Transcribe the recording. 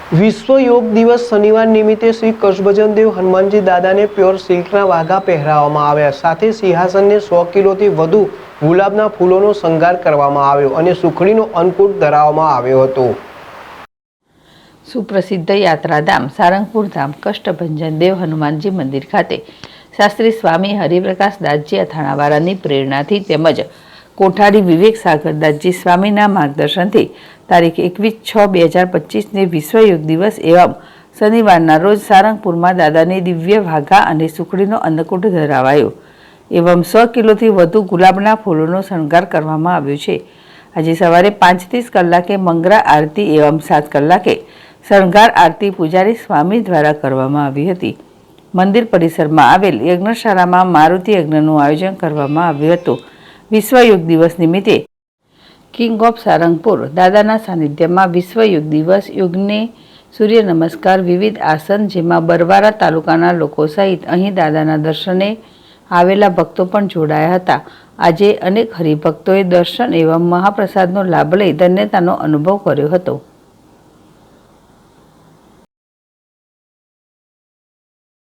વિશ્વ યોગ દિવસ શનિવાર નિમિત્તે શ્રી કચ્છભજનદેવ હનુમાનજી દાદાને પ્યોર સિલ્કના વાઘા પહેરાવવામાં આવ્યા. સાથે સિંહાસનને 100 કિલોથી વધુ ગુલાબના ફૂલોનો શણગાર કરવામાં આવ્યો અને સુખડીનો અન્નકૂટ ધરાવવામાં આવ્યો હતો. સુપ્રસિદ્ધ યાત્રાધામ સારંગપુર ધામ કષ્ટભંજન દેવ હનુમાનજી મંદિર ખાતે શાસ્ત્રી સ્વામી હરિપ્રકાશ દાસજી અથાણાવાળાની પ્રેરણાથી તેમજ કોઠારી વિવેક સાગરદાસજી સ્વામીના માર્ગદર્શનથી તારીખ 21/6/2025ને વિશ્વ યોગ દિવસ એવં શનિવારના રોજ સારંગપુરમાં દાદાની દિવ્ય વાઘા અને સુખડીનો અન્નકૂટ ધરાવાયો એવં 100 કિલોથી વધુ ગુલાબના ફૂલોનો શણગાર કરવામાં આવ્યો છે. આજે સવારે 5:30 કલાકે મંગળા આરતી એવં 7 કલાકે શણગાર આરતી પૂજારી સ્વામી દ્વારા કરવામાં આવી હતી. મંદિર પરિસરમાં આવેલ યજ્ઞશાળામાં મારુતિ યજ્ઞનું આયોજન કરવામાં આવ્યું હતું. વિશ્વ યોગ દિવસ નિમિત્તે કિંગ ઓફ સારંગપુર દાદાના સાનિધ્યમાં વિશ્વ યોગ દિવસ યોગને સૂર્ય નમસ્કાર વિવિધ આસન જેમાં બરવારા તાલુકાના લોકો સહિત અહીં દાદાના દર્શને આવેલા ભક્તો પણ જોડાયા હતા. આજે અનેક હરિભક્તોએ દર્શન એવં મહાપ્રસાદનો લાભ લઈ ધન્યતાનો અનુભવ કર્યો હતો.